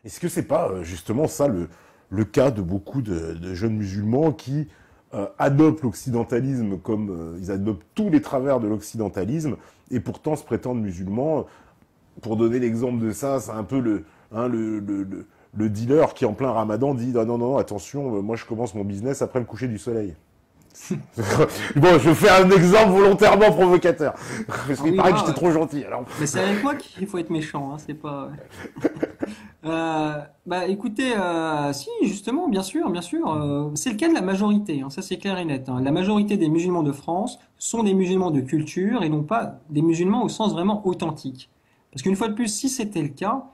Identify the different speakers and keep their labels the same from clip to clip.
Speaker 1: Est-ce que c'est pas justement ça le cas de beaucoup de jeunes musulmans qui adoptent l'occidentalisme comme ils adoptent tous les travers de l'occidentalisme et pourtant se prétendent musulmans. Pour donner l'exemple de ça, c'est un peu le dealer qui en plein ramadan dit ah non, non, attention, moi je commence mon business après le coucher du soleil. Bon, je fais un exemple volontairement provocateur. Parce
Speaker 2: Ah
Speaker 1: qu'il
Speaker 2: oui,
Speaker 1: paraît que
Speaker 2: là,
Speaker 1: j'étais trop gentil. Alors...
Speaker 2: mais c'est avec moi qu'il faut être méchant, hein, c'est pas. Bah écoutez, si justement, bien sûr, bien sûr, c'est le cas de la majorité, hein, ça c'est clair et net, hein. La majorité des musulmans de France sont des musulmans de culture et non pas des musulmans au sens vraiment authentique. Parce qu'une fois de plus, si c'était le cas,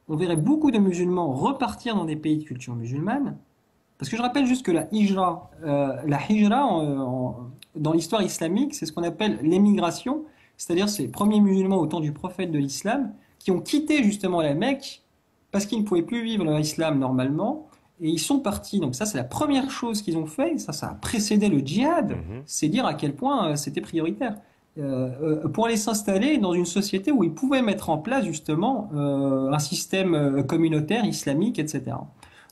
Speaker 2: on verrait beaucoup de musulmans repartir dans des pays de culture musulmane. Parce que je rappelle juste que la hijra dans l'histoire islamique, c'est ce qu'on appelle l'émigration, c'est-à-dire c'est les premiers musulmans au temps du prophète de l'islam qui ont quitté justement la Mecque parce qu'ils ne pouvaient plus vivre leur islam normalement et ils sont partis. Donc ça, c'est la première chose qu'ils ont fait. Ça a précédé le djihad.
Speaker 1: Mhm.
Speaker 2: C'est dire à quel point c'était prioritaire. Pour aller s'installer dans une société où ils pouvaient mettre en place justement un système communautaire, islamique, etc.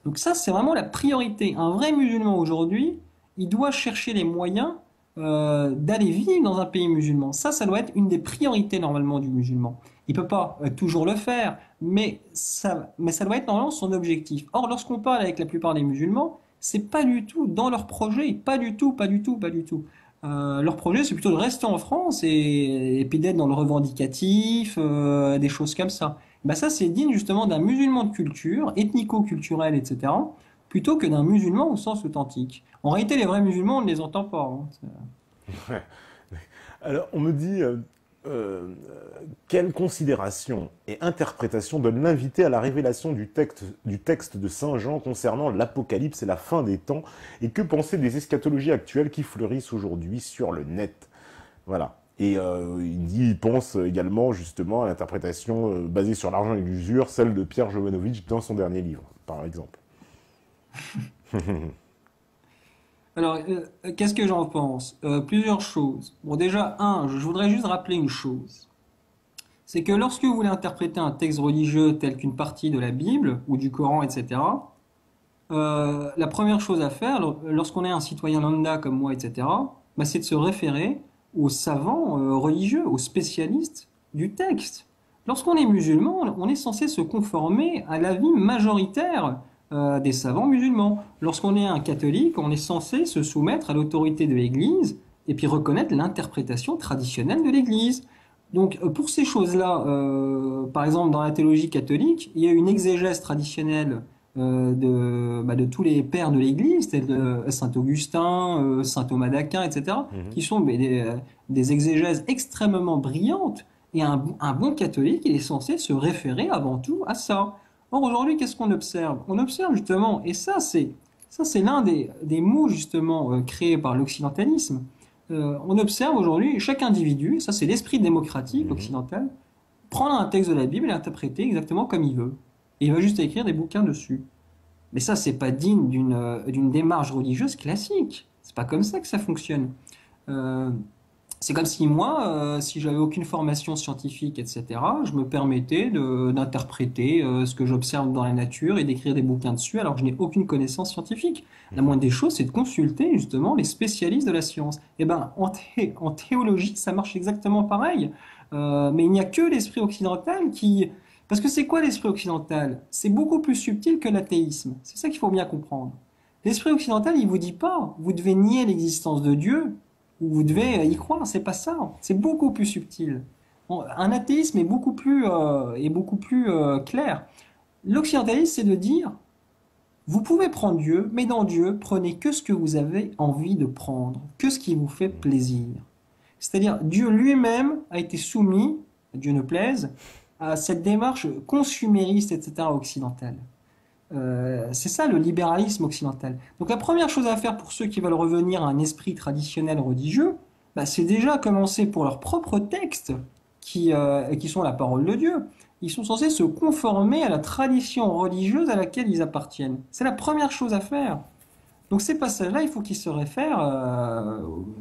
Speaker 2: Donc ça, c'est vraiment la priorité. Un vrai musulman aujourd'hui, il doit chercher les moyens d'aller vivre dans un pays musulman. Ça doit être une des priorités normalement du musulman. Il peut pas toujours le faire, mais ça doit être normalement son objectif. Or, lorsqu'on parle avec la plupart des musulmans, c'est pas du tout dans leur projet, pas du tout, pas du tout, pas du tout. Leur projet, c'est plutôt de rester en France et puis d'être dans le revendicatif, des choses comme ça. Bah ça, c'est digne justement d'un musulman de culture, ethnico-culturel, etc., plutôt que d'un musulman au sens authentique. En réalité, les vrais musulmans, on ne les entend pas, hein.
Speaker 1: Ouais. Alors, on me dit euh, quelle considération et interprétation donne l'invité à la révélation du texte de Saint Jean concernant l'Apocalypse et la fin des temps, et que penser des eschatologies actuelles qui fleurissent aujourd'hui sur le net? Voilà. Et il pense également justement à l'interprétation basée sur l'argent et l'usure, celle de Pierre Jovanovic dans son dernier livre, par exemple.
Speaker 2: Alors, qu'est-ce que j'en pense? Plusieurs choses. Bon, déjà, je voudrais juste rappeler une chose. C'est que lorsque vous voulez interpréter un texte religieux tel qu'une partie de la Bible ou du Coran, etc., la première chose à faire, lorsqu'on est un citoyen lambda comme moi, etc., bah, c'est de se référer aux savants religieux, aux spécialistes du texte. Lorsqu'on est musulman, on est censé se conformer à l'avis majoritaire des savants musulmans. Lorsqu'on est un catholique, on est censé se soumettre à l'autorité de l'Église et puis reconnaître l'interprétation traditionnelle de l'Église. Donc pour ces choses-là, par exemple dans la théologie catholique, il y a une exégèse traditionnelle de tous les pères de l'Église, tels Saint Augustin, Saint Thomas d'Aquin, etc.,
Speaker 1: Mhm.
Speaker 2: qui sont des exégèses extrêmement brillantes. Et un bon catholique, il est censé se référer avant tout à ça. Or aujourd'hui, qu'est-ce qu'on observe? On observe justement, et ça c'est l'un des mots justement créés par l'occidentalisme. On observe aujourd'hui chaque individu, ça c'est l'esprit démocratique
Speaker 1: Mhm.
Speaker 2: occidental, prendre un texte de la Bible et l'interpréter exactement comme il veut. Et il va juste écrire des bouquins dessus. Mais ça, c'est pas digne d'une démarche religieuse classique. C'est pas comme ça que ça fonctionne. Euh, c'est comme si moi, si j'avais aucune formation scientifique, etc., je me permettais d'interpréter ce que j'observe dans la nature et d'écrire des bouquins dessus alors que je n'ai aucune connaissance scientifique. La
Speaker 1: Mhm.
Speaker 2: moindre des choses, c'est de consulter justement les spécialistes de la science. Eh ben, en théologie, ça marche exactement pareil. Mais il n'y a que l'esprit occidental qui... Parce que c'est quoi l'esprit occidental? C'est beaucoup plus subtil que l'athéisme. C'est ça qu'il faut bien comprendre. L'esprit occidental, il vous dit pas, vous devez nier l'existence de Dieu, ou vous devez y croire. C'est pas ça. C'est beaucoup plus subtil. Bon, un athéisme est beaucoup plus clair. L'occidentalisme, c'est de dire, vous pouvez prendre Dieu, mais dans Dieu, prenez que ce que vous avez envie de prendre, que ce qui vous fait plaisir. C'est-à-dire, Dieu lui-même a été soumis, Dieu ne plaise, à cette démarche consumériste, etc., occidentale. C'est ça le libéralisme occidental. Donc la première chose à faire pour ceux qui veulent revenir à un esprit traditionnel religieux, bah, c'est déjà commencer pour leurs propres textes, qui sont la parole de Dieu. Ils sont censés se conformer à la tradition religieuse à laquelle ils appartiennent. C'est la première chose à faire. Donc ces passages-là, il faut qu'ils se réfèrent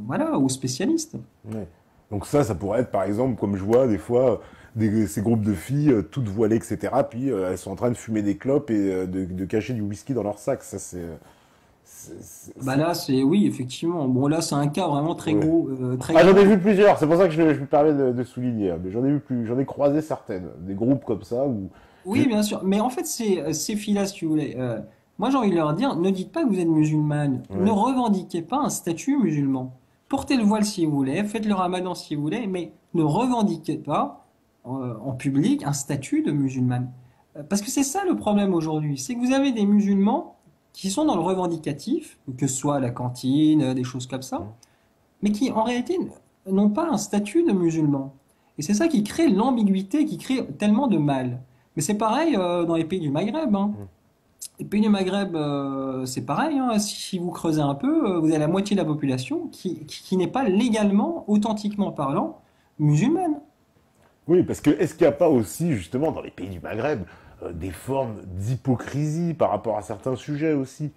Speaker 2: voilà, aux spécialistes.
Speaker 1: Ouais. Donc ça pourrait être par exemple, comme je vois des fois, ces groupes de filles, toutes voilées, etc. Puis elles sont en train de fumer des clopes et de cacher du whisky dans leur sac. Ça,
Speaker 2: Bah là, oui, effectivement. Bon, là, c'est un cas vraiment très
Speaker 1: ouais.
Speaker 2: gros, très
Speaker 1: Ah, j'en ai
Speaker 2: grave.
Speaker 1: vu plusieurs, c'est pour ça que je me permets de souligner. Mais j'en ai croisé certaines. Des groupes comme ça où. je-
Speaker 2: Oui, bien sûr. Mais en fait, ces filles-là, si vous voulez, moi j'ai envie de leur dire, ne dites pas que vous êtes musulmane. Ne
Speaker 1: Ouais.
Speaker 2: revendiquez pas un statut musulman. Portez le voile si vous voulez, faites le ramadan si vous voulez, mais ne revendiquez pas en public un statut de musulmane. Parce que c'est ça le problème aujourd'hui, c'est que vous avez des musulmans qui sont dans le revendicatif, que ce soit à la cantine, des choses comme ça, mais qui en réalité n'ont pas un statut de musulman. Et c'est ça qui crée l'ambiguïté, qui crée tellement de mal. Mais c'est pareil dans les pays du Maghreb, hein. Les pays du Maghreb, c'est pareil, hein. Si vous creusez un peu, vous avez la moitié de la population qui n'est pas légalement, authentiquement parlant, musulmane.
Speaker 1: Oui, parce que est-ce qu'il n'y a pas aussi, justement, dans les pays du Maghreb, des formes d'hypocrisie par rapport à certains sujets aussi?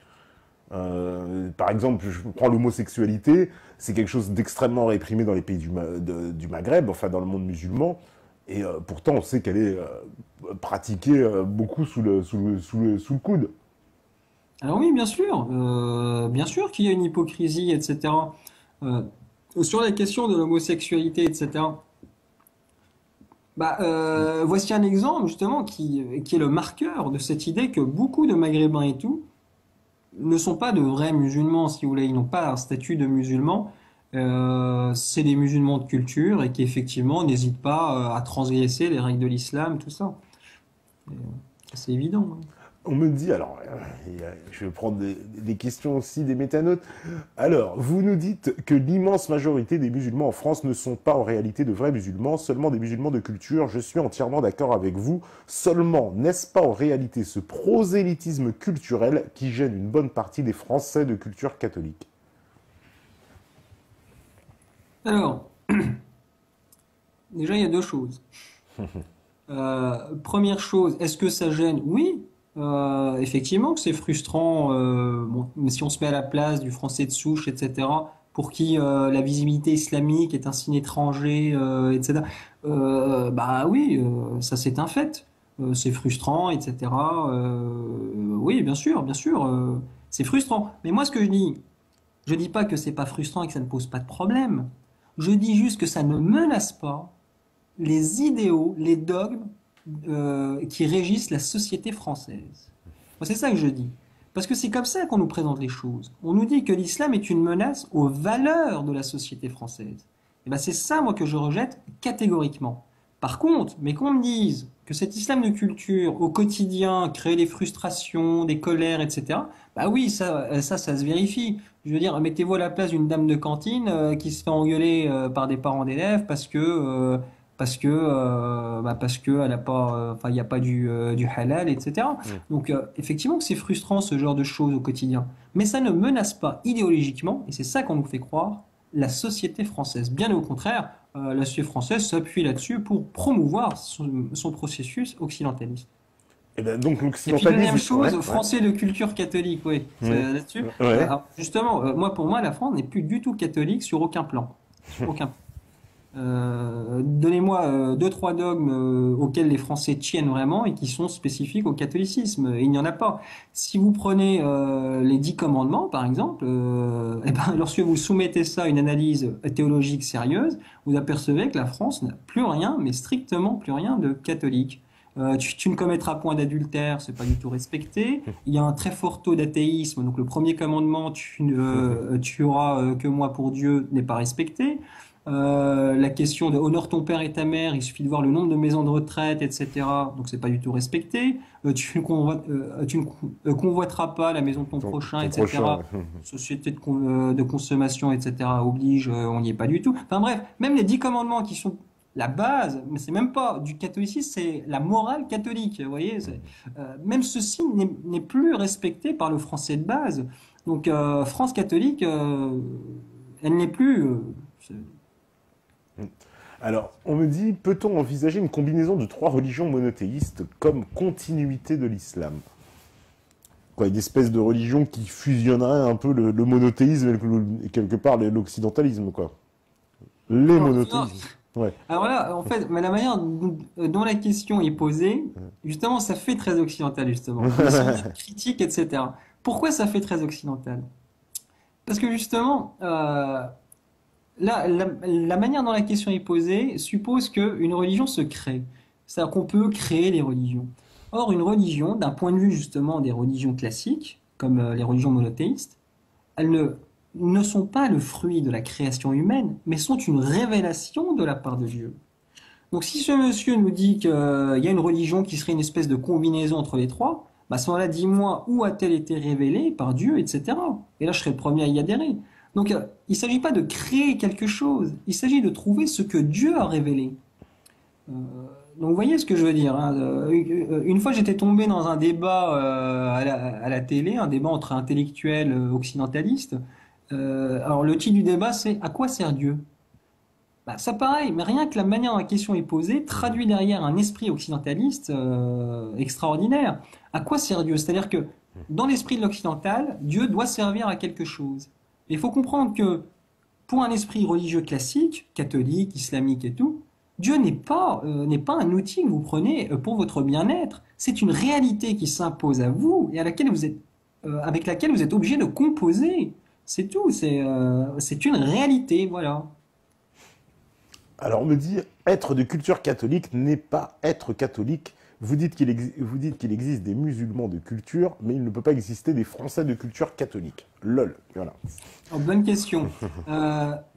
Speaker 1: Par exemple, je prends l'homosexualité, c'est quelque chose d'extrêmement réprimé dans les pays du Maghreb, enfin dans le monde musulman, et pourtant on sait qu'elle est pratiquée beaucoup sous le coude.
Speaker 2: Alors oui, bien sûr qu'il y a une hypocrisie, etc. Euh, sur la question de l'homosexualité, etc. Bah, voici un exemple justement qui est le marqueur de cette idée que beaucoup de Maghrébins et tout ne sont pas de vrais musulmans, si vous voulez, ils n'ont pas un statut de musulman. C'est des musulmans de culture et qui effectivement n'hésitent pas à transgresser les règles de l'islam, tout ça. Et, c'est évident, hein.
Speaker 1: On me dit, alors, je vais prendre des questions aussi, des métanotes. Alors, vous nous dites que l'immense majorité des musulmans en France ne sont pas en réalité de vrais musulmans, seulement des musulmans de culture. Je suis entièrement d'accord avec vous. Seulement, n'est-ce pas en réalité ce prosélytisme culturel qui gêne une bonne partie des Français de culture catholique?
Speaker 2: Alors, déjà, il y a deux choses. Première chose, est-ce que ça gêne? Oui, effectivement que c'est frustrant. Bon, mais si on se met à la place du français de souche, etc., pour qui la visibilité islamique est un signe étranger, etc. Bah oui, ça c'est un fait. C'est frustrant, etc. Oui, bien sûr, c'est frustrant. Mais moi, ce que je dis pas que c'est pas frustrant et que ça ne pose pas de problème. Je dis juste que ça ne menace pas les idéaux, les dogmes qui régissent la société française. Moi, c'est ça que je dis. Parce que c'est comme ça qu'on nous présente les choses. On nous dit que l'islam est une menace aux valeurs de la société française. Et ben c'est ça, moi, que je rejette catégoriquement. Par contre, mais qu'on me dise que cet islam de culture, au quotidien, crée des frustrations, des colères, etc., bah oui, ça se vérifie. Je veux dire, mettez-vous à la place d'une dame de cantine qui se fait engueuler par des parents d'élèves parce que elle a pas, enfin il n'y a pas du halal, etc.
Speaker 1: Mm.
Speaker 2: Donc effectivement que c'est frustrant ce genre de choses au quotidien, mais ça ne menace pas idéologiquement, et c'est ça qu'on nous fait croire, la société française. Bien au contraire, la société française s'appuie là-dessus pour promouvoir son processus occidentaliste.
Speaker 1: Et ben donc
Speaker 2: Et puis deuxième
Speaker 1: l'occidentalisme, ouais,
Speaker 2: chose,
Speaker 1: ouais,
Speaker 2: français de culture catholique, oui,
Speaker 1: ouais,
Speaker 2: là-dessus.
Speaker 1: ouais.
Speaker 2: Alors, justement, moi pour moi, la France n'est plus du tout catholique sur aucun plan, sur aucun plan. Donnez-moi deux, trois dogmes auxquels les Français tiennent vraiment et qui sont spécifiques au catholicisme. Et il n'y en a pas. Si vous prenez les 10 commandements, par exemple, eh ben, lorsque vous soumettez ça à une analyse théologique sérieuse, vous apercevez que la France n'a plus rien, mais strictement plus rien de catholique. Tu ne commettras point d'adultère, c'est pas du tout respecté. Il y a un très fort taux d'athéisme, donc le premier commandement, tu auras que moi pour Dieu, n'est pas respecté. La question de honore ton père et ta mère, il suffit de voir le nombre de maisons de retraite, etc. Donc c'est pas du tout respecté. Tu ne convoiteras pas la maison de ton prochain,
Speaker 1: Ton prochain.
Speaker 2: etc. Société de consommation, etc. oblige, on n'y est pas du tout. Enfin bref, même les 10 commandements qui sont la base, mais c'est même pas du catholicisme, c'est la morale catholique. Vous voyez, même ceci n'est plus respecté par le français de base. Donc France catholique, elle n'est plus.
Speaker 1: Alors, on me dit, peut-on envisager une combinaison de trois religions monothéistes comme continuité de l'islam? Quoi, une espèce de religion qui fusionnerait un peu le monothéisme et quelque part l'occidentalisme, quoi. Les
Speaker 2: Non, non,
Speaker 1: monothéismes. Ouais.
Speaker 2: Alors là, en fait, mais la manière dont la question est posée, justement, ça fait très occidental, justement. Ils sont critiques, etc. Pourquoi ça fait très occidental? Parce que justement, la manière dont la question est posée suppose qu'une religion se crée. C'est-à-dire qu'on peut créer des religions. Or, une religion, d'un point de vue justement des religions classiques, comme les religions monothéistes, elles ne sont pas le fruit de la création humaine, mais sont une révélation de la part de Dieu. Donc si ce monsieur nous dit qu'il y a une religion qui serait une espèce de combinaison entre les trois, bah à ce moment-là, dis-moi où a-t-elle été révélée par Dieu, etc. Et là, je serais le premier à y adhérer. Donc il ne s'agit pas de créer quelque chose, il s'agit de trouver ce que Dieu a révélé. Euh, donc vous voyez ce que je veux dire, hein. Une fois, j'étais tombé dans un débat à la télé, un débat entre intellectuels occidentalistes. Alors le titre du débat, c'est «À quoi sert Dieu?» Bah, ça pareil, mais rien que la manière dont la question est posée traduit derrière un esprit occidentaliste extraordinaire. À quoi sert Dieu? C'est-à-dire que dans l'esprit de l'occidental, Dieu doit servir à quelque chose. Il faut comprendre que pour un esprit religieux classique, catholique, islamique et tout, Dieu n'est pas un outil que vous prenez pour votre bien-être. C'est une réalité qui s'impose à vous et à laquelle vous êtes, avec laquelle vous êtes obligé de composer. C'est tout, c'est une réalité, voilà.
Speaker 1: Alors on me dit, être de culture catholique n'est pas être catholique. Vous dites qu'il existe des musulmans de culture, mais il ne peut pas exister des Français de culture catholique. Lol, voilà.
Speaker 2: Oh, bonne question.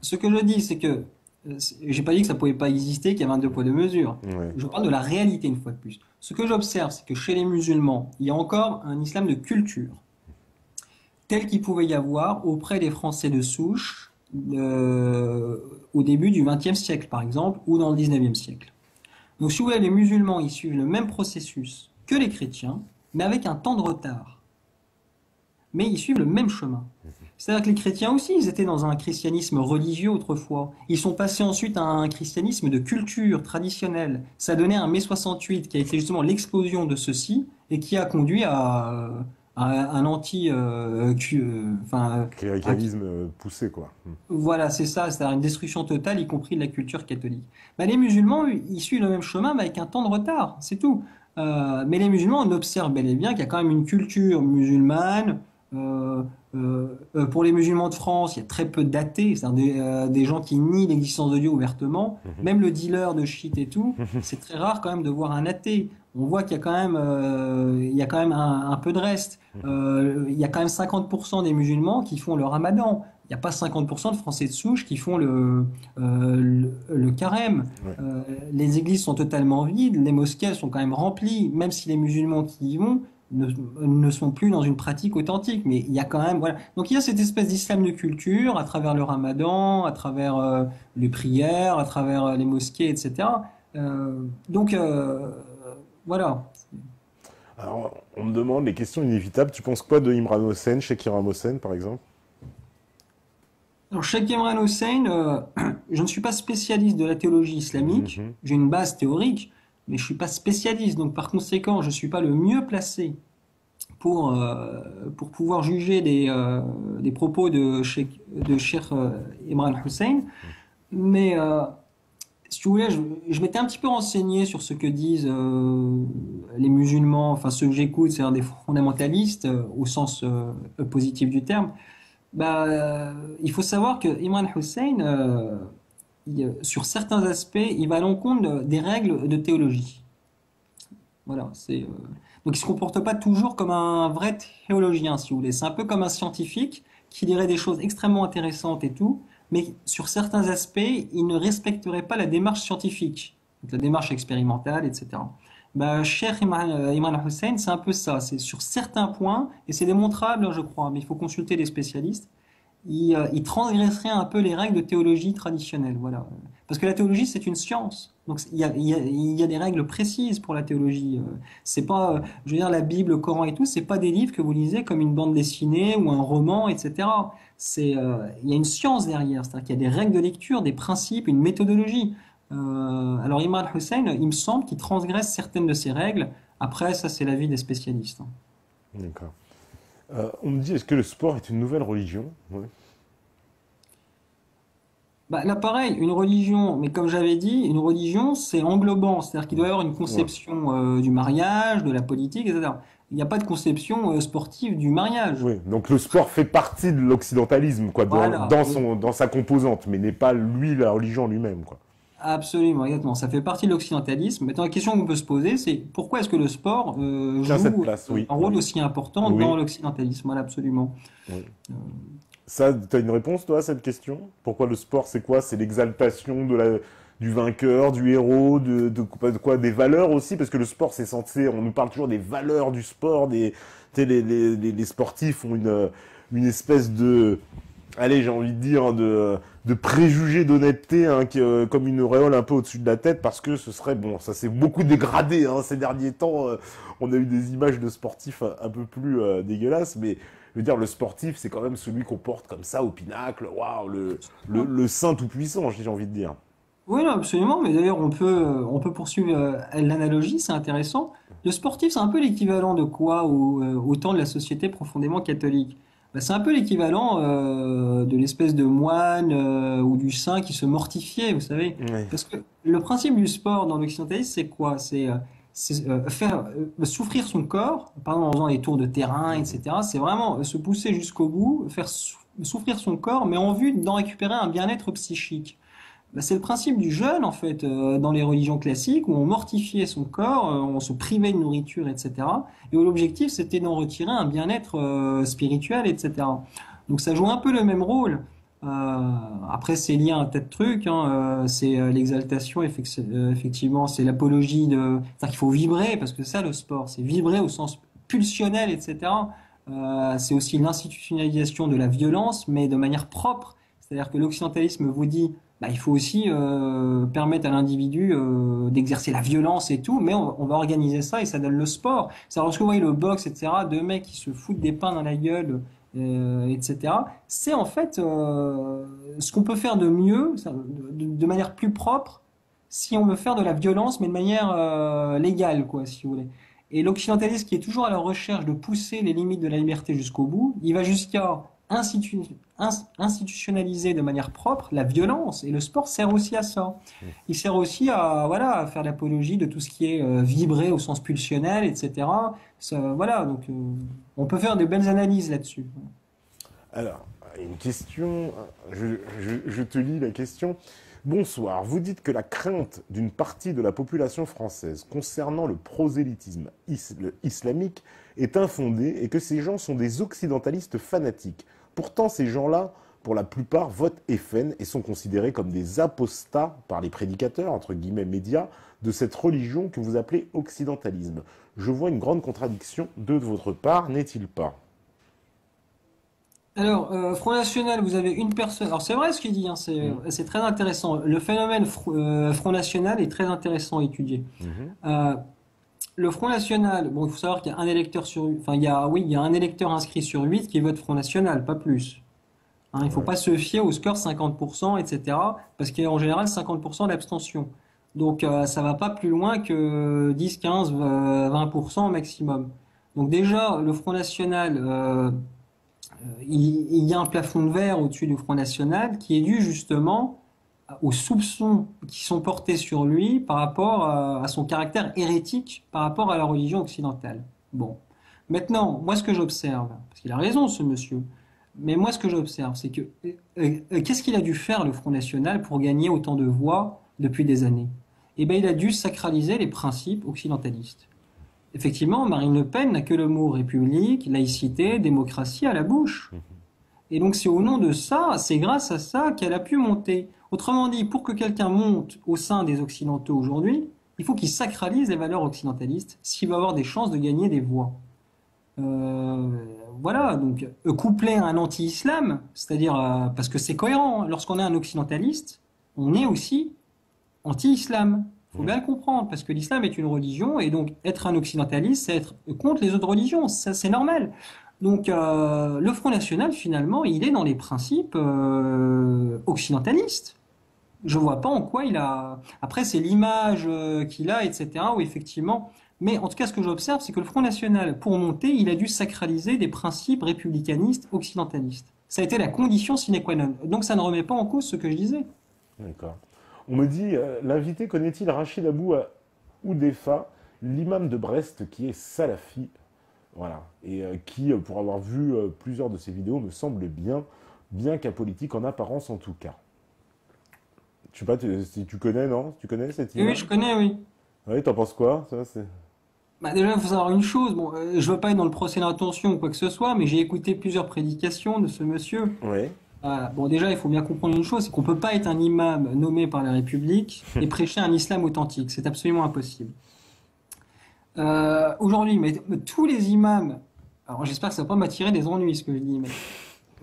Speaker 2: Ce que je dis, c'est que j'ai pas dit que ça pouvait pas exister, qu'il y avait un deux poids deux mesures.
Speaker 1: Ouais.
Speaker 2: Je parle de la réalité une fois de plus. Ce que j'observe, c'est que chez les musulmans, il y a encore un islam de culture, tel qu'il pouvait y avoir auprès des Français de souche euh, au début du XXe siècle, par exemple, ou dans le XIXe siècle. Donc, si vous voulez, les musulmans, ils suivent le même processus que les chrétiens, mais avec un temps de retard. Mais ils suivent le même chemin. C'est-à-dire que les chrétiens aussi, ils étaient dans un christianisme religieux autrefois. Ils sont passés ensuite à un christianisme de culture traditionnelle. Ça a donné un mai 68 qui a été justement l'explosion de ceci et qui a conduit à un anti, enfin,
Speaker 1: Cléricalisme poussé, quoi.
Speaker 2: voilà, c'est ça, c'est-à-dire une destruction totale, y compris de la culture catholique. Bah, les musulmans, ils suivent le même chemin, mais avec un temps de retard, c'est tout. Mais les musulmans, on observe bel et bien qu'il y a quand même une culture musulmane. Euh, pour les musulmans de France, il y a très peu d'athées, c'est-à-dire des gens qui nient l'existence de Dieu ouvertement. Même le dealer de shit et tout, c'est très rare quand même de voir un athée. On voit il y a quand même un peu de reste. Il y a quand même 50% des musulmans qui font le ramadan. Il n'y a pas 50% de Français de souche qui font le carême.
Speaker 1: Ouais.
Speaker 2: Les églises sont totalement vides, les mosquées elles sont quand même remplies, même si les musulmans qui y vont ne, ne sont plus dans une pratique authentique. Mais il y a quand même, voilà. Donc il y a cette espèce d'islam de culture à travers le ramadan, à travers les prières, à travers les mosquées, etc. Donc voilà.
Speaker 1: Alors, on me demande les questions inévitables. Tu penses quoi de Imran Hossein, Sheikh Imran Hossein, par exemple?
Speaker 2: Alors, Cheikh Emran Hossein, je ne suis pas spécialiste de la théologie islamique.
Speaker 1: Mhm.
Speaker 2: J'ai une base théorique, mais je ne suis pas spécialiste. Donc, par conséquent, je ne suis pas le mieux placé pour pouvoir juger des propos de Cheikh Imran Hussein. Mais si tu voulais, je m'étais un petit peu renseigné sur ce que disent les musulmans, enfin ceux que j'écoute, c'est-à-dire des fondamentalistes au sens positif du terme. Bah, il faut savoir que Imran Hussein, sur certains aspects, il va à l'encontre des règles de théologie. Voilà, donc il se comporte pas toujours comme un vrai théologien, si vous voulez. C'est un peu comme un scientifique qui dirait des choses extrêmement intéressantes et tout, mais sur certains aspects, il ne respecterait pas la démarche scientifique, donc la démarche expérimentale, etc. Bah, Cheikh Imran Hussein, c'est un peu ça. C'est sur certains points, et c'est démontrable, je crois, mais il faut consulter les spécialistes. Il transgresserait un peu les règles de théologie traditionnelle, voilà. Parce que la théologie, c'est une science. Donc il y a des règles précises pour la théologie. C'est pas, je veux dire, la Bible, le Coran et tout, c'est pas des livres que vous lisez comme une bande dessinée ou un roman, etc. Il y a une science derrière, c'est-à-dire qu'il y a des règles de lecture, des principes, une méthodologie. Alors Imran Hussein, il me semble qu'il transgresse certaines de ces règles. Après, ça, c'est l'avis des spécialistes, hein.
Speaker 1: D'accord. On me dit, est-ce que le sport est une nouvelle religion? Ouais.
Speaker 2: Bah, là, pareil, une religion, mais comme j'avais dit, une religion, c'est englobant, c'est-à-dire qu'il doit y avoir une
Speaker 1: Ouais.
Speaker 2: conception du mariage, de la politique, etc. Il n'y a pas de conception sportive du mariage.
Speaker 1: Oui, donc le sport fait partie de l'occidentalisme, quoi,
Speaker 2: Voilà,
Speaker 1: dans sa composante, mais n'est pas lui la religion lui-même, quoi.
Speaker 2: absolument, exactement. Ça fait partie de l'occidentalisme. Maintenant, la question qu'on peut se poser, c'est pourquoi est-ce que le sport
Speaker 1: Tient cette
Speaker 2: joue
Speaker 1: place, oui,
Speaker 2: un rôle
Speaker 1: oui,
Speaker 2: aussi important dans
Speaker 1: oui,
Speaker 2: l'occidentalisme? Voilà, absolument.
Speaker 1: oui. Ça, t'as une réponse, toi, à cette question? Pourquoi le sport, c'est quoi? C'est l'exaltation du vainqueur, du héros, de quoi? Des valeurs aussi? Parce que le sport, c'est censé, on nous parle toujours des valeurs du sport, tu sais, les sportifs ont une espèce de, allez, j'ai envie de dire, de préjugés d'honnêteté, hein, comme une auréole un peu au-dessus de la tête, parce que ce serait, bon, ça s'est beaucoup dégradé, hein, ces derniers temps. On a eu des images de sportifs un peu plus dégueulasses, mais je veux dire, le sportif, c'est quand même celui qu'on porte comme ça au pinacle, waouh, le saint tout-puissant, j'ai envie de dire.
Speaker 2: Oui, non, absolument. Mais d'ailleurs, on peut poursuivre l'analogie, c'est intéressant. Le sportif, c'est un peu l'équivalent de quoi au temps de la société profondément catholique? Ben, c'est un peu l'équivalent de l'espèce de moine ou du saint qui se mortifiait, vous savez.
Speaker 1: Ouais.
Speaker 2: Parce que le principe du sport dans l'occidentalisme, c'est quoi? Faire souffrir son corps, par exemple en faisant des tours de terrain, etc. C'est vraiment se pousser jusqu'au bout, faire souffrir son corps, mais en vue d'en récupérer un bien-être psychique. Bah, c'est le principe du jeûne, en fait, dans les religions classiques, où on mortifiait son corps, on se privait de nourriture, etc. Et où l'objectif, c'était d'en retirer un bien-être spirituel, etc. Donc ça joue un peu le même rôle. Après, c'est lié à un tas de trucs, hein. C'est l'exaltation, effectivement, c'est l'apologie de... C'est-à-dire qu'il faut vibrer, parce que ça, le sport, c'est vibrer au sens pulsionnel, etc. C'est aussi l'institutionnalisation de la violence, mais de manière propre. C'est-à-dire que l'occidentalisme vous dit bah, il faut aussi permettre à l'individu d'exercer la violence et tout, mais on va organiser ça et ça donne le sport. C'est lorsque vous voyez le boxe, etc., deux mecs qui se foutent des pains dans la gueule, etc., c'est en fait ce qu'on peut faire de mieux, de manière plus propre, si on veut faire de la violence, mais de manière légale, quoi, si vous voulez. Et l'occidentaliste qui est toujours à la recherche de pousser les limites de la liberté jusqu'au bout, il va jusqu'à institutionnaliser de manière propre la violence. Et le sport sert aussi à ça. Il sert aussi à, voilà, à faire l'apologie de tout ce qui est vibré au sens pulsionnel, etc. Voilà, donc on peut faire de belles analyses là-dessus.
Speaker 1: Alors, une question, je te lis la question. Bonsoir, vous dites que la crainte d'une partie de la population française concernant le prosélytisme islamique est infondée et que ces gens sont des occidentalistes fanatiques. Pourtant, ces gens-là, pour la plupart, votent FN et sont considérés comme des apostats par les prédicateurs, entre guillemets médias, de cette religion que vous appelez occidentalisme. Je vois une grande contradiction de votre part, n'est-il pas?
Speaker 2: Alors, Front National, vous avez une personne. Alors, c'est vrai ce qu'il dit, hein,
Speaker 1: Mhm.
Speaker 2: c'est très intéressant. Le phénomène Front National est très intéressant à étudier.
Speaker 1: Mhm.
Speaker 2: Euh, Le Front National, bon, il faut savoir qu'il y a un électeur sur, enfin, il y a, oui, il y a un électeur inscrit sur 8 qui vote Front National, pas plus. Hein, il ne faut
Speaker 1: Ouais.
Speaker 2: pas se fier au score 50%, etc., parce qu'il y a en général 50% d'abstention. Donc, ça va pas plus loin que 10, 15, 20% au maximum. Donc déjà, le Front National, il y a un plafond de verre au-dessus du Front National qui est dû justement aux soupçons qui sont portés sur lui par rapport à son caractère hérétique par rapport à la religion occidentale. Bon. Maintenant, moi ce que j'observe, parce qu'il a raison ce monsieur, mais moi ce que j'observe, c'est que qu'est-ce qu'il a dû faire le Front National pour gagner autant de voix depuis des années? Eh bien, il a dû sacraliser les principes occidentalistes. Effectivement, Marine Le Pen n'a que le mot république, laïcité, démocratie à la bouche. Et donc c'est au nom de ça, c'est grâce à ça qu'elle a pu monter. Autrement dit, pour que quelqu'un monte au sein des Occidentaux aujourd'hui, il faut qu'il sacralise les valeurs occidentalistes s'il veut avoir des chances de gagner des voix. Euh, voilà, donc couplé à un anti-islam, c'est-à-dire parce que c'est cohérent, hein. Lorsqu'on est un occidentaliste, on est aussi anti-islam. Il faut bien le comprendre, parce que l'islam est une religion, et donc être un occidentaliste, c'est être contre les autres religions, ça c'est normal. Donc le Front National, finalement, il est dans les principes occidentalistes. Je vois pas en quoi il a... Après, c'est l'image qu'il a, etc., où effectivement... Mais en tout cas, ce que j'observe, c'est que le Front National, pour monter, il a dû sacraliser des principes républicanistes occidentalistes. Ça a été la condition sine qua non. Donc ça ne remet pas en cause ce que je disais.
Speaker 1: D'accord. On me dit, l'invité connaît-il Rachid Abou Oudefa, l'imam de Brest qui est salafi? Voilà. Et qui, pour avoir vu plusieurs de ses vidéos, me semble bien qu'apolitique en apparence en tout cas. Je sais pas si tu connais, non? Tu connais cet
Speaker 2: Et oui,
Speaker 1: imam?
Speaker 2: je connais, oui.
Speaker 1: Oui, t'en penses quoi? Ça, c'est...
Speaker 2: Bah déjà, il faut savoir une chose. Bon, je veux pas être dans le procès d'intention ou quoi que ce soit, mais j'ai écouté plusieurs prédications de ce monsieur.
Speaker 1: Oui.
Speaker 2: Bon, déjà, il faut bien comprendre une chose, c'est qu'on peut pas être un imam nommé par la République et prêcher un islam authentique. C'est absolument impossible. Aujourd'hui, mais tous les imams, alors j'espère que ça va pas m'attirer des ennuis ce que je dis, mais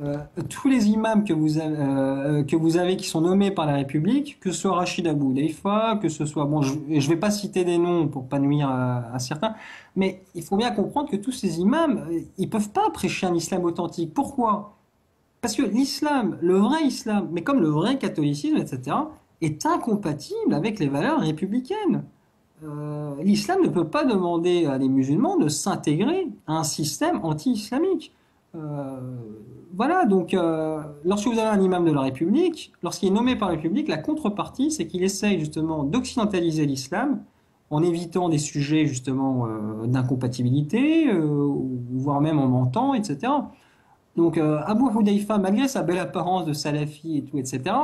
Speaker 2: euh, tous les imams que vous avez qui sont nommés par la République, que ce soit Rachid Abou Deifa, que ce soit, bon, je vais pas citer des noms pour pas nuire à certains, mais il faut bien comprendre que tous ces imams, ils peuvent pas prêcher un islam authentique. Pourquoi? Parce que l'islam, le vrai islam, mais comme le vrai catholicisme, etc., est incompatible avec les valeurs républicaines. L'islam ne peut pas demander à des musulmans de s'intégrer à un système anti-islamique. Euh, voilà, donc lorsque vous avez un imam de la République, lorsqu'il est nommé par la République, la contrepartie, c'est qu'il essaye justement d'occidentaliser l'islam en évitant des sujets justement d'incompatibilité, voire même en mentant, etc. Donc Abu Hudayfa, malgré sa belle apparence de salafi et tout, etc.,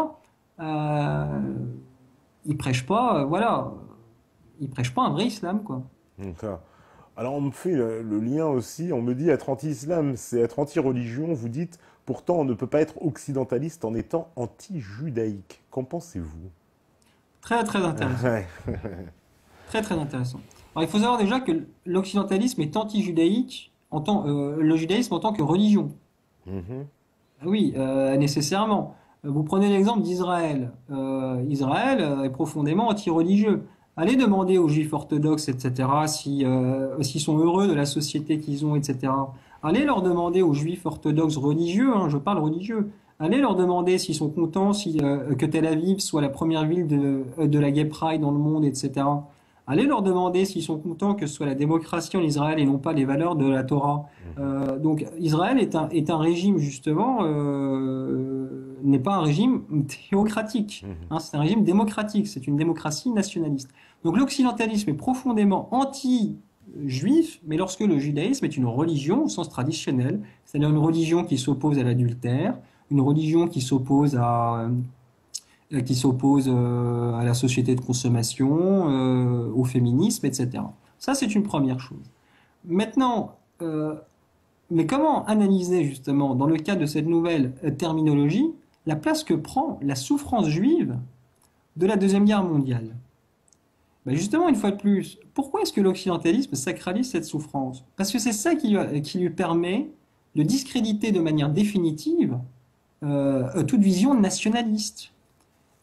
Speaker 2: euh, il prêche pas, voilà, il prêche pas un vrai islam, quoi.
Speaker 1: D'accord. Alors on me fait le lien aussi, on me dit être anti-islam, c'est être anti-religion, vous dites, pourtant on ne peut pas être occidentaliste en étant anti-judaïque. Qu'en pensez-vous?
Speaker 2: Très très intéressant,
Speaker 1: Ouais.
Speaker 2: très très intéressant. Alors il faut savoir déjà que l'occidentalisme est anti-judaïque le judaïsme en tant que religion.
Speaker 1: Mhm.
Speaker 2: Ah oui, nécessairement. Vous prenez l'exemple d'Israël. Israël est profondément anti-religieux. Allez demander aux juifs orthodoxes, etc., s'ils sont heureux de la société qu'ils ont, etc. Allez leur demander aux juifs orthodoxes religieux, hein, je parle religieux, allez leur demander s'ils sont contents que Tel Aviv soit la première ville de la Gay Pride dans le monde, etc. Allez leur demander s'ils sont contents que ce soit la démocratie en Israël et non pas les valeurs de la Torah. Donc Israël est un régime justement, n'est pas un régime théocratique,
Speaker 1: Mhm.
Speaker 2: hein, c'est un régime démocratique, c'est une démocratie nationaliste. Donc l'occidentalisme est profondément anti-juif, mais lorsque le judaïsme est une religion au sens traditionnel, c'est-à-dire une religion qui s'oppose à l'adultère, une religion qui s'oppose à la société de consommation, au féminisme, etc. Ça, c'est une première chose. Maintenant, mais comment analyser justement, dans le cadre de cette nouvelle terminologie, la place que prend la souffrance juive de la Deuxième Guerre mondiale? Ben justement, une fois de plus, pourquoi est-ce que l'occidentalisme sacralise cette souffrance? Parce que c'est ça qui lui permet de discréditer de manière définitive toute vision nationaliste.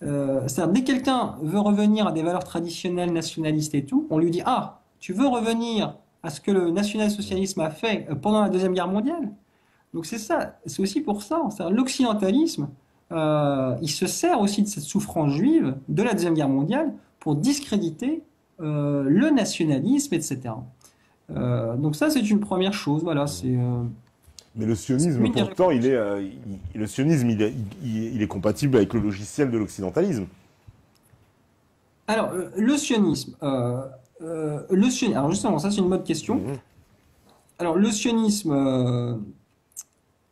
Speaker 2: C'est-à-dire, dès que quelqu'un veut revenir à des valeurs traditionnelles nationalistes et tout, on lui dit, ah, tu veux revenir à ce que le national-socialisme a fait pendant la Deuxième Guerre mondiale? Donc c'est ça, c'est aussi pour ça. C'est-à-dire, l'occidentalisme, il se sert aussi de cette souffrance juive de la Deuxième Guerre mondiale pour discréditer le nationalisme, etc. Donc ça, c'est une première chose. Voilà,
Speaker 1: Mais le
Speaker 2: c'est
Speaker 1: sionisme,
Speaker 2: une des
Speaker 1: pourtant,
Speaker 2: réponses.
Speaker 1: le sionisme, il est compatible avec le logiciel de l'occidentalisme.
Speaker 2: Alors, le sionisme. Alors justement, ça c'est une bonne question.
Speaker 1: Mhm.
Speaker 2: Alors, le sionisme,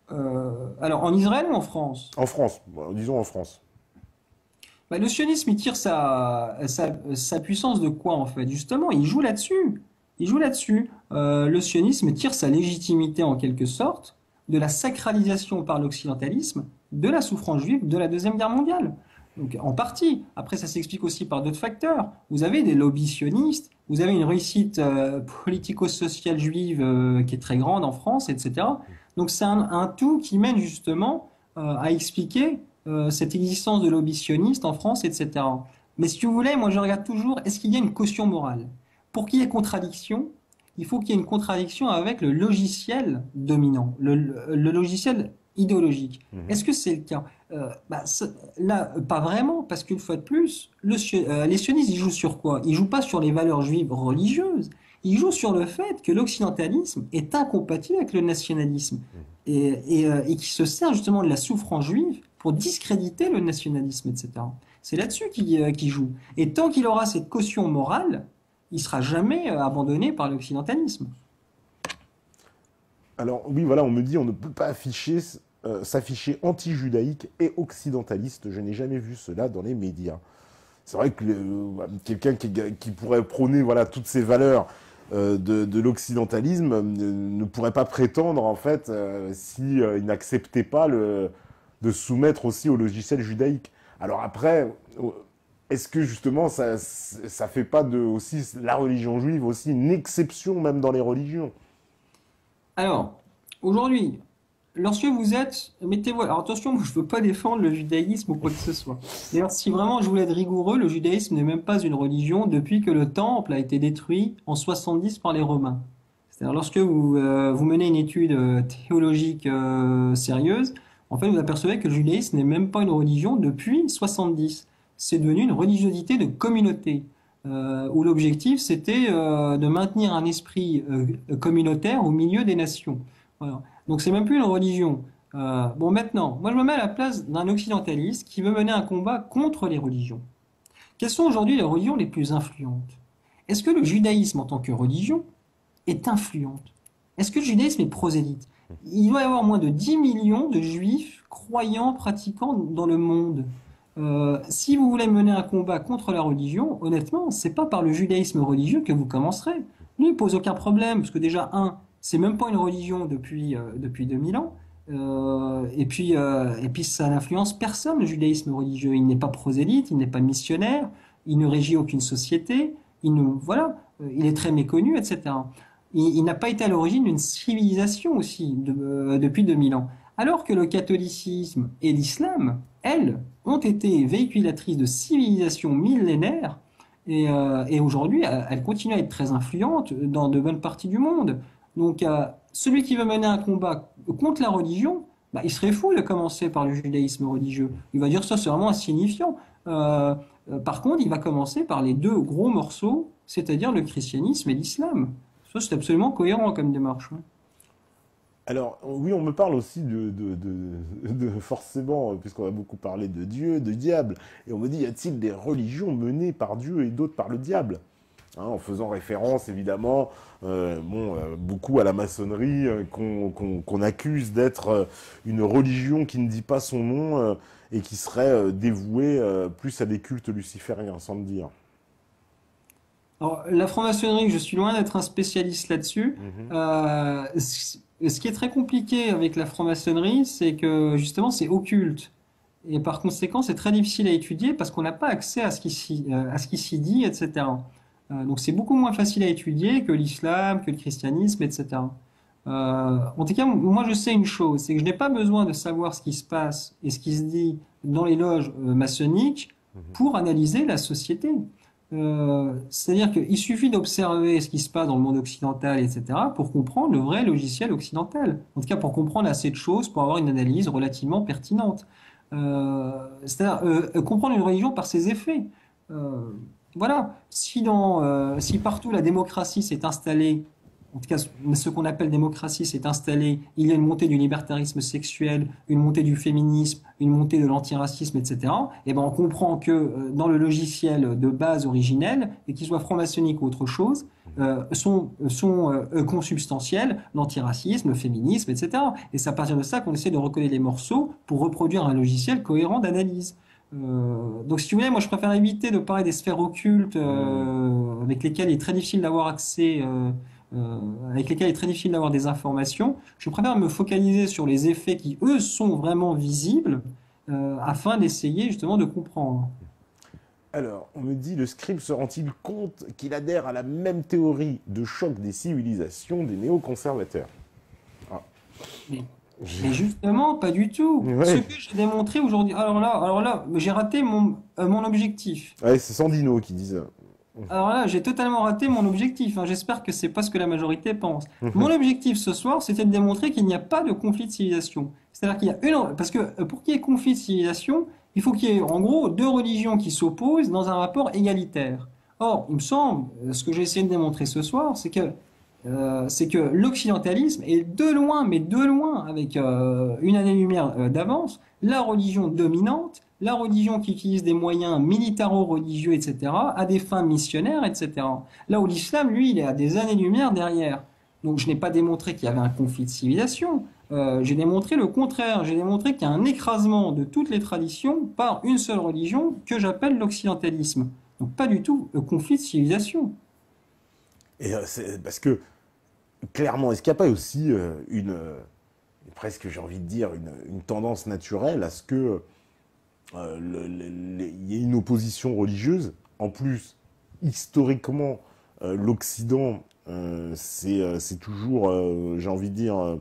Speaker 2: alors en Israël ou en France?
Speaker 1: En France, bon, disons en France.
Speaker 2: Bah, le sionisme, il tire sa puissance de quoi en fait? Justement, il joue là-dessus. Il joue là-dessus. Le sionisme tire sa légitimité en quelque sorte de la sacralisation par l'occidentalisme de la souffrance juive de la Deuxième Guerre mondiale. Donc en partie. Après, ça s'explique aussi par d'autres facteurs. Vous avez des lobbies sionistes, vous avez une réussite politico-sociale juive qui est très grande en France, etc. Donc c'est un tout qui mène justement à expliquer cette existence de lobby sioniste en France, etc. Mais si vous voulez, moi je regarde toujours, est-ce qu'il y a une caution morale? Pour qu'il y ait contradiction, il faut qu'il y ait une contradiction avec le logiciel dominant, le logiciel idéologique.
Speaker 1: Mhm.
Speaker 2: Est-ce que c'est le cas? Là, pas vraiment, parce qu'une fois de plus, les sionistes, ils jouent sur quoi? Ils jouent pas sur les valeurs juives religieuses, Il joue sur le fait que l'occidentalisme est incompatible avec le nationalisme et qui se sert justement de la souffrance juive pour discréditer le nationalisme, etc. C'est là-dessus qu'il joue. Et tant qu'il aura cette caution morale, il sera jamais abandonné par l'occidentalisme.
Speaker 1: Alors oui, voilà, on me dit on ne peut pas s'afficher anti-judaïque et occidentaliste. Je n'ai jamais vu cela dans les médias. C'est vrai que quelqu'un qui pourrait prôner voilà, toutes ces valeurs de l'occidentalisme ne pourrait pas prétendre, en fait, si il n'acceptait pas de se soumettre aussi au logiciel judaïque. Alors après, est-ce que justement ça fait pas de aussi la religion juive aussi une exception même dans les religions?
Speaker 2: Alors, aujourd'hui, lorsque vous êtes, mettez-vous, alors attention, moi je veux pas défendre le judaïsme ou quoi que ce soit. D'ailleurs, si vraiment je voulais être rigoureux, le judaïsme n'est même pas une religion depuis que le temple a été détruit en 70 par les Romains. C'est-à-dire, lorsque vous menez une étude théologique sérieuse, en fait, vous apercevez que le judaïsme n'est même pas une religion depuis 70. C'est devenu une religiosité de communauté, où l'objectif c'était de maintenir un esprit communautaire au milieu des nations. Voilà. Donc c'est même plus une religion. Bon, maintenant, moi je me mets à la place d'un occidentaliste qui veut mener un combat contre les religions. Quelles sont aujourd'hui les religions les plus influentes? Est-ce que le judaïsme en tant que religion est influente? Est-ce que le judaïsme est prosélyte? Il doit y avoir moins de 10 millions de juifs croyants, pratiquants dans le monde. Si vous voulez mener un combat contre la religion, honnêtement, c'est pas par le judaïsme religieux que vous commencerez. Lui, il pose aucun problème, parce que déjà, c'est même pas une religion depuis 2000 ans. Et puis ça n'influence personne, le judaïsme religieux. Il n'est pas prosélyte, il n'est pas missionnaire, il ne régit aucune société, voilà, il est très méconnu, etc. Il n'a pas été à l'origine d'une civilisation aussi depuis 2000 ans. Alors que le catholicisme et l'islam, elles, ont été véhiculatrices de civilisations millénaires et aujourd'hui, elles continuent à être très influentes dans de bonnes parties du monde. Donc, celui qui veut mener un combat contre la religion, bah, il serait fou de commencer par le judaïsme religieux. Il va dire ça, c'est vraiment insignifiant. Par contre, il va commencer par les deux gros morceaux, c'est-à-dire le christianisme et l'islam. Ça, c'est absolument cohérent comme démarche. Hein.
Speaker 1: Alors, oui, on me parle aussi forcément, puisqu'on a beaucoup parlé de Dieu, de diable, et on me dit, y a-t-il des religions menées par Dieu et d'autres par le diable? Hein, en faisant référence, évidemment, beaucoup à la maçonnerie, qu'on accuse d'être une religion qui ne dit pas son nom et qui serait dévouée plus à des cultes lucifériens, sans le dire.
Speaker 2: Alors, la franc-maçonnerie, je suis loin d'être un spécialiste là-dessus.
Speaker 1: Mhm.
Speaker 2: Ce qui est très compliqué avec la franc-maçonnerie, c'est que justement, c'est occulte. Et par conséquent, c'est très difficile à étudier parce qu'on n'a pas accès à ce qui s'y dit, etc. Donc c'est beaucoup moins facile à étudier que l'islam, que le christianisme, etc. En tout cas, moi je sais une chose, c'est que je n'ai pas besoin de savoir ce qui se passe et ce qui se dit dans les loges maçonniques
Speaker 1: Mhm.
Speaker 2: pour analyser la société. C'est-à-dire qu'il suffit d'observer ce qui se passe dans le monde occidental, etc., pour comprendre le vrai logiciel occidental. En tout cas, pour comprendre assez de choses, pour avoir une analyse relativement pertinente. C'est-à-dire comprendre une religion par ses effets. Euh, voilà. Si partout la démocratie s'est installée, en tout cas ce qu'on appelle démocratie s'est installé, il y a une montée du libertarisme sexuel, une montée du féminisme, une montée de l'antiracisme, etc. Et ben on comprend que dans le logiciel de base originel, et qu'il soit franc-maçonnique ou autre chose, sont consubstantiels l'antiracisme, le féminisme, etc. Et c'est à partir de ça qu'on essaie de recoller les morceaux pour reproduire un logiciel cohérent d'analyse. Donc si tu voulais, moi je préfère éviter de parler des sphères occultes avec lesquelles il est très difficile d'avoir accès, avec lesquelles il est très difficile d'avoir des informations. Je préfère me focaliser sur les effets qui, eux, sont vraiment visibles afin d'essayer justement de comprendre.
Speaker 1: Alors, on me dit, le scribe se rend-il compte qu'il adhère à la même théorie de choc des civilisations des néoconservateurs? Ah,
Speaker 2: Mais,
Speaker 1: j'ai-
Speaker 2: mais justement, pas du tout. Ce
Speaker 1: ouais.
Speaker 2: que j'ai démontré aujourd'hui, alors là, j'ai raté mon objectif.
Speaker 1: Ouais, c'est Sandino qui dit ça.
Speaker 2: Alors là, j'ai totalement raté mon objectif. Hein. J'espère que c'est pas ce que la majorité pense. Mon objectif ce soir, c'était de démontrer qu'il n'y a pas de conflit de civilisation. C'est-à-dire qu'il y a parce que pour qu'il y ait conflit de civilisation, il faut qu'il y ait en gros deux religions qui s'opposent dans un rapport égalitaire. Or, il me semble, ce que j'ai essayé de démontrer ce soir, c'est que l'occidentalisme est de loin, mais de loin, avec une année-lumière d'avance, la religion dominante, la religion qui utilise des moyens militaro-religieux, etc., à des fins missionnaires, etc. Là où l'islam, lui, il est à des années-lumière derrière. Donc je n'ai pas démontré qu'il y avait un conflit de civilisation. J'ai démontré le contraire. J'ai démontré qu'il y a un écrasement de toutes les traditions par une seule religion que j'appelle l'occidentalisme. Donc pas du tout conflit de civilisation.
Speaker 1: Et c'est parce que, clairement, est-ce qu'il n'y a pas aussi presque, j'ai envie de dire, une tendance naturelle à ce que il y ait une opposition religieuse? En plus, historiquement, l'Occident, c'est toujours, j'ai envie de dire,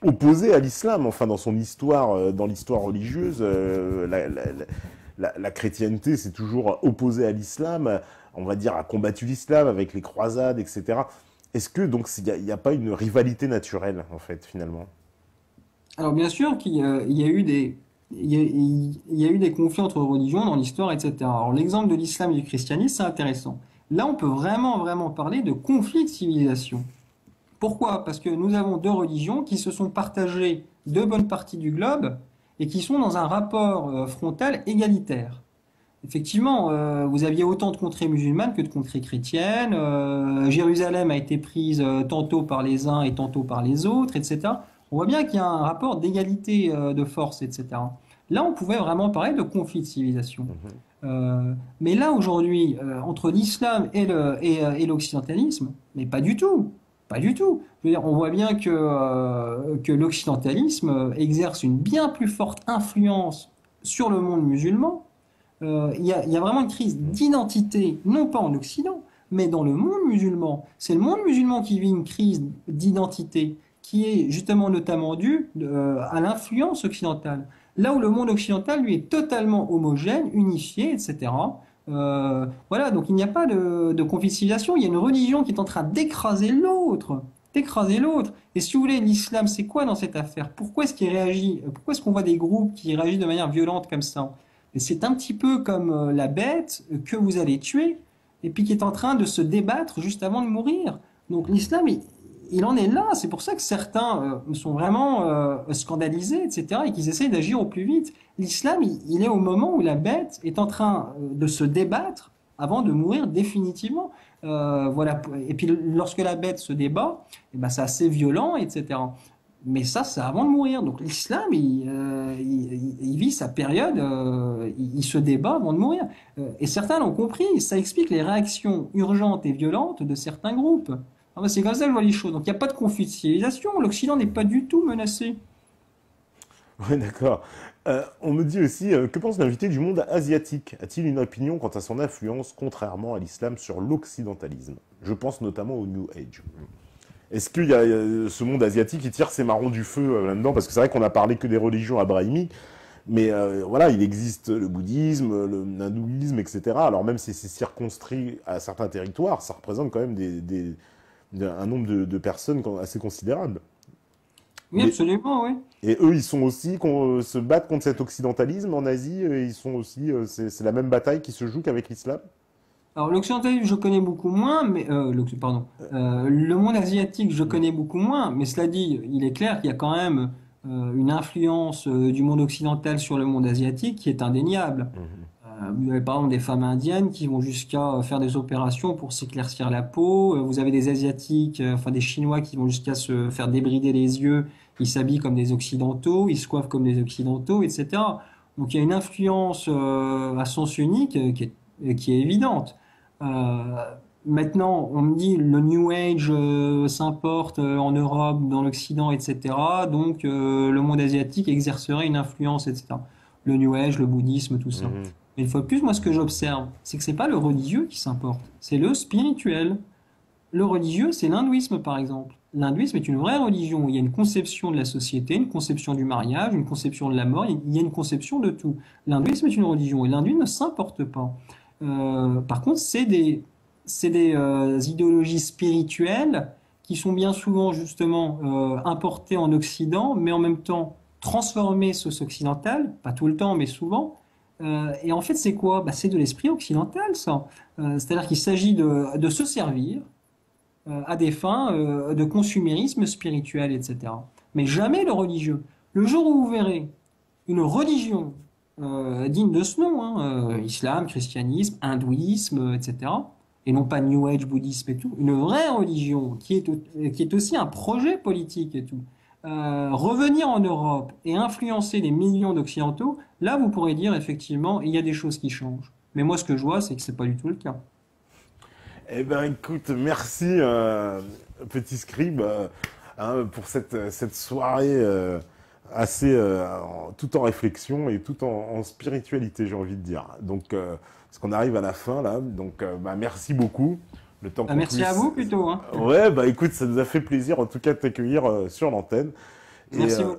Speaker 1: opposé à l'islam. Enfin, dans son histoire, dans l'histoire religieuse, la chrétienté s'est toujours opposée à l'islam, on va dire, a combattu l'islam avec les croisades, etc. Est-ce que donc il n'y a pas une rivalité naturelle, en fait, finalement?
Speaker 2: Alors bien sûr qu'il y a eu il y a eu des conflits entre religions dans l'histoire, etc. Alors l'exemple de l'islam et du christianisme, c'est intéressant. Là, on peut vraiment, vraiment parler de conflit de civilisation. Pourquoi? Parce que nous avons deux religions qui se sont partagées deux bonnes parties du globe et qui sont dans un rapport frontal égalitaire. Effectivement, vous aviez autant de contrées musulmanes que de contrées chrétiennes. Jérusalem a été prise tantôt par les uns et tantôt par les autres, etc. On voit bien qu'il y a un rapport d'égalité de force, etc. Là, on pouvait vraiment parler de conflit de civilisation.
Speaker 1: Mhm.
Speaker 2: Mais là, aujourd'hui, entre l'islam et l'occidentalisme, mais pas du tout. Pas du tout. Je veux dire, on voit bien que l'occidentalisme exerce une bien plus forte influence sur le monde musulman. Il y a vraiment une crise d'identité, non pas en Occident, mais dans le monde musulman. C'est le monde musulman qui vit une crise d'identité, qui est justement notamment due à l'influence occidentale. Là où le monde occidental, lui, est totalement homogène, unifié, etc. Voilà, donc il n'y a pas de conflit de civilisation, il y a une religion qui est en train d'écraser l'autre. D'écraser l'autre. Et si vous voulez, l'islam, c'est quoi dans cette affaire? Pourquoi est-ce qu'il réagit? Pourquoi est-ce qu'on voit des groupes qui réagissent de manière violente comme ça? Et c'est un petit peu comme la bête que vous allez tuer et puis qui est en train de se débattre juste avant de mourir. Donc l'islam, il en est là. C'est pour ça que certains sont vraiment scandalisés, etc. et qu'ils essayent d'agir au plus vite. L'islam, il est au moment où la bête est en train de se débattre avant de mourir définitivement. Voilà. Et puis lorsque la bête se débat, eh ben, c'est assez violent, etc. Mais ça, c'est avant de mourir. Donc l'islam, il vit sa période, il se débat avant de mourir. Et certains l'ont compris. Ça explique les réactions urgentes et violentes de certains groupes. Ah ben, c'est comme ça que je vois les choses. Donc il n'y a pas de conflit de civilisation. L'Occident n'est pas du tout menacé.
Speaker 1: Oui, d'accord. On me dit aussi, que pense l'invité du monde asiatique? A-t-il une opinion quant à son influence, contrairement à l'islam, sur l'occidentalisme? Je pense notamment au New Age. Est-ce qu'il y a ce monde asiatique qui tire ses marrons du feu là-dedans? Parce que c'est vrai qu'on a parlé que des religions abrahamiques, mais voilà, il existe le bouddhisme, l'hindouisme, etc. Alors même si c'est circonscrit à certains territoires, ça représente quand même un nombre de personnes assez considérable.
Speaker 2: Oui,
Speaker 1: Mais,
Speaker 2: absolument, oui.
Speaker 1: et eux, ils sont aussi, se battent contre cet occidentalisme en Asie, ils sont aussi, c'est la même bataille qui se joue qu'avec l'islam.
Speaker 2: Alors l'occidentalisme, je connais beaucoup moins, mais pardon, le monde asiatique, je connais beaucoup moins. Mais cela dit, il est clair qu'il y a quand même une influence du monde occidental sur le monde asiatique qui est indéniable.
Speaker 1: Mhm.
Speaker 2: Vous avez par exemple des femmes indiennes qui vont jusqu'à faire des opérations pour s'éclaircir la peau. Vous avez des asiatiques, enfin des Chinois qui vont jusqu'à se faire débrider les yeux. Ils s'habillent comme des occidentaux, ils se coiffent comme des occidentaux, etc. Donc il y a une influence à sens unique qui est évidente. Euh, Maintenant, on me dit le New Age s'importe en Europe, dans l'Occident, etc. Donc le monde asiatique exercerait une influence, etc. Le New Age, le bouddhisme, tout ça.
Speaker 1: Mhm.
Speaker 2: Mais une fois de plus, moi, ce que j'observe, c'est que c'est pas le religieux qui s'importe, c'est le spirituel. Le religieux, c'est l'hindouisme, par exemple. L'hindouisme est une vraie religion où il y a une conception de la société, une conception du mariage, une conception de la mort, il y a une conception de tout. L'hindouisme est une religion et l'hindouisme ne s'importe pas. Par contre, c'est des idéologies spirituelles qui sont bien souvent justement importées en Occident, mais en même temps transformées sauce occidentale, pas tout le temps, mais souvent, Et en fait, c'est quoi? Bah, c'est de l'esprit occidental, ça. C'est-à-dire qu'il s'agit de se servir à des fins de consumérisme spirituel, etc. Mais jamais le religieux. Le jour où vous verrez une religion digne de ce nom, hein, islam, christianisme, hindouisme, etc., et non pas New Age, bouddhisme et tout, une vraie religion qui est aussi un projet politique et tout, revenir en Europe et influencer des millions d'Occidentaux, là vous pourrez dire effectivement il y a des choses qui changent. Mais moi ce que je vois c'est que c'est pas du tout le cas.
Speaker 1: Eh ben, écoute, merci, petit scribe, hein, pour cette soirée assez tout en réflexion et tout en spiritualité, j'ai envie de dire. Donc, parce qu'on arrive à la fin là, donc bah, merci beaucoup. Le temps qu'on
Speaker 2: Merci à
Speaker 1: puisse.
Speaker 2: vous plutôt, hein.
Speaker 1: Ouais, bah écoute, ça nous a fait plaisir en tout cas de t'accueillir sur l'antenne. Et,
Speaker 2: Merci beaucoup.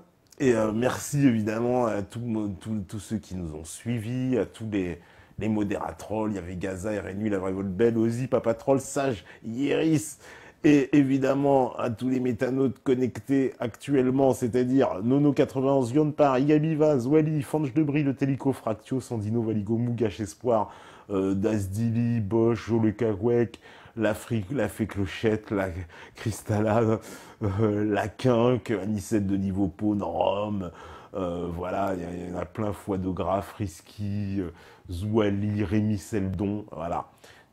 Speaker 1: merci évidemment à tous ceux qui nous ont suivis, à tous les modératrolls. Il y avait Gaza, RNU, La Vraie Vol Belle, Ozzy, Papatroll, Sage, Yeris. Et évidemment à tous les métanotes connectés actuellement, c'est-à-dire Nono91, Yonpar, Igabiva, Zwali, Fange de Brie, Le Télico, Fractio, Sandino, Valigo, Mougache Espoir, Dasdili, Bosch, Jo Le Kawek, la Fée Clochette, la Cristalla, la Quinque, Anicette de Niveau Paune, Rome, voilà, il y en a plein, Foidographe, Risky, Zouali, Rémi Seldon, voilà.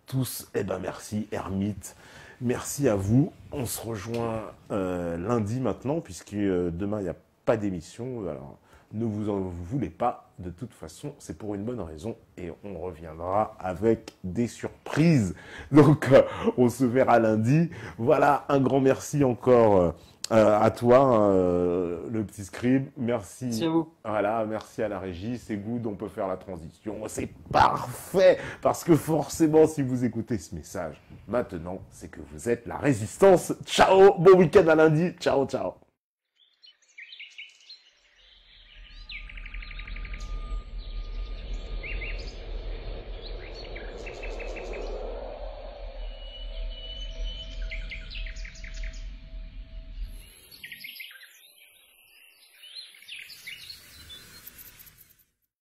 Speaker 1: Tous, eh ben merci, Hermite. Merci à vous. On se rejoint lundi maintenant, puisque demain, il n'y a pas d'émission. Alors, ne vous en voulez pas. De toute façon, c'est pour une bonne raison. Et on reviendra avec des surprises. Donc, on se verra lundi. Voilà, un grand merci encore à toi, hein, le petit scribe.
Speaker 2: Merci
Speaker 1: Merci.
Speaker 2: à vous.
Speaker 1: Voilà, merci à la régie. C'est good, on peut faire la transition. C'est parfait. Parce que forcément, si vous écoutez ce message, maintenant, c'est que vous êtes la résistance. Ciao, bon week-end à lundi. Ciao, ciao.